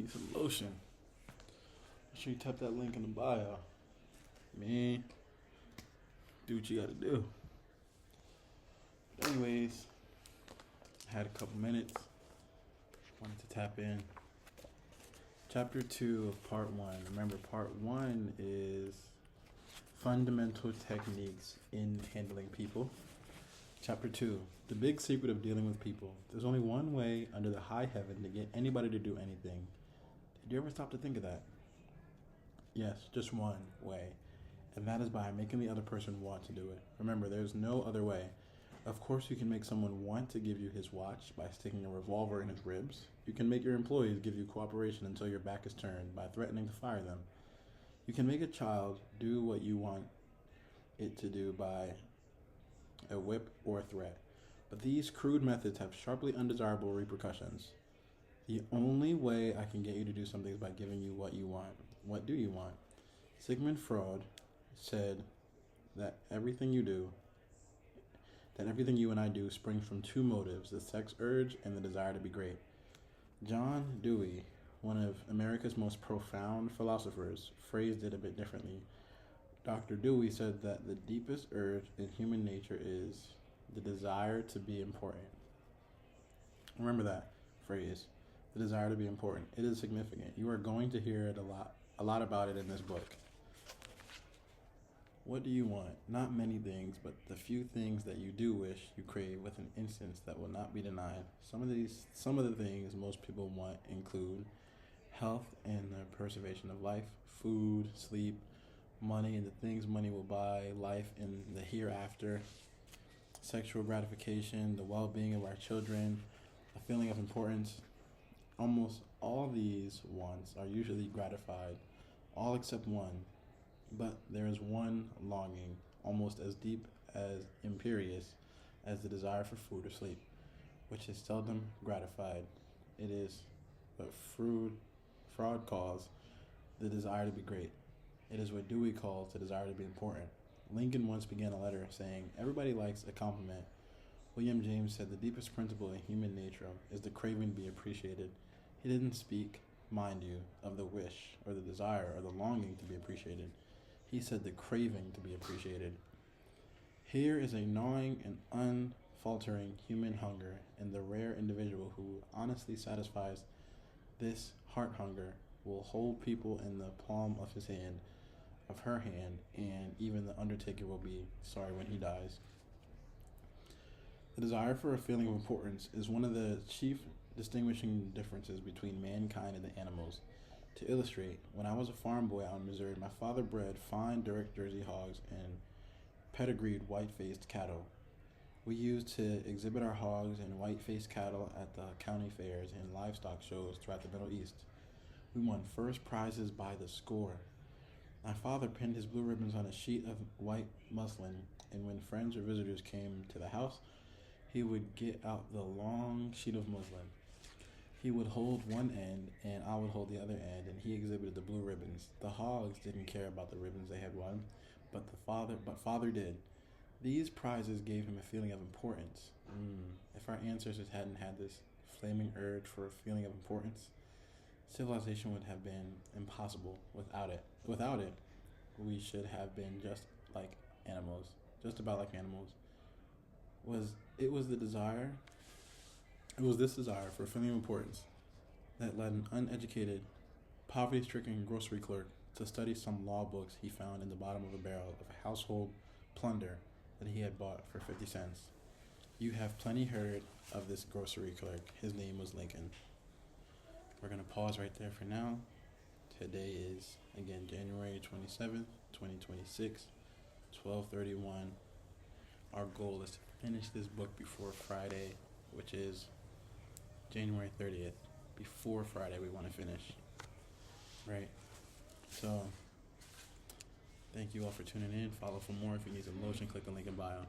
need some lotion. Make sure you tap that link in the bio. Man, do what you gotta do. But anyways, I had a couple minutes. Wanted to tap in. Chapter 2 of Part 1. Remember, Part 1 is fundamental techniques in handling people. Chapter 2, the big secret of dealing with people. There's only one way under the high heaven to get anybody to do anything. Did you ever stop to think of that? Yes, just one way. And that is by making the other person want to do it. Remember, there's no other way. Of course, you can make someone want to give you his watch by sticking a revolver in his ribs. You can make your employees give you cooperation until your back is turned by threatening to fire them. You can make a child do what you want it to do by a whip or a threat. But these crude methods have sharply undesirable repercussions. The only way I can get you to do something is by giving you what you want. What do you want? Sigmund Freud said that everything you and I do springs from two motives, the sex urge and the desire to be great. John Dewey, one of America's most profound philosophers, phrased it a bit differently. Dr. Dewey said that the deepest urge in human nature is the desire to be important. Remember that phrase, the desire to be important. It is significant. You are going to hear it a lot about it in this book. What do you want? Not many things, but the few things that you do wish you crave with an instance that will not be denied. Some of the things most people want include health and the preservation of life, food, sleep, money and the things money will buy, life in the hereafter, sexual gratification, the well-being of our children, a feeling of importance. Almost all these wants are usually gratified, all except one. But there is one longing, almost as deep as imperious as the desire for food or sleep, which is seldom gratified. It is what fraud calls the desire to be great. It is what Dewey calls the desire to be important. Lincoln once began a letter saying, "Everybody likes a compliment." William James said the deepest principle in human nature is the craving to be appreciated. He didn't speak, mind you, of the wish or the desire or the longing to be appreciated. He said the craving to be appreciated. Here is a gnawing and unfaltering human hunger, and the rare individual who honestly satisfies this heart hunger will hold people in the palm of his hand, of her hand, and even the undertaker will be sorry when he dies. The desire for a feeling of importance is one of the chief distinguishing differences between mankind and the animals. To illustrate, when I was a farm boy out in Missouri, my father bred fine Derek Jersey hogs and pedigreed white-faced cattle. We used to exhibit our hogs and white-faced cattle at the county fairs and livestock shows throughout the Middle East. We won first prizes by the score. My father pinned his blue ribbons on a sheet of white muslin, and when friends or visitors came to the house, he would get out the long sheet of muslin. He would hold one end, and I would hold the other end, and he exhibited the blue ribbons. The hogs didn't care about the ribbons they had won, but father did. These prizes gave him a feeling of importance. If our ancestors hadn't had this flaming urge for a feeling of importance, civilization would have been impossible without it. Without it, we should have been just like animals, just about like animals. It was this desire for a feeling of importance that led an uneducated, poverty-stricken grocery clerk to study some law books he found in the bottom of a barrel of household plunder that he had bought for 50 cents. You have plenty heard of this grocery clerk. His name was Lincoln. We're going to pause right there for now. Today is, again, January 27th, 2026, 12:31. Our goal is to finish this book before Friday, which is January 30th. Before Friday, we want to finish. Right? So, thank you all for tuning in. Follow for more. If you need some lotion, click the link in bio.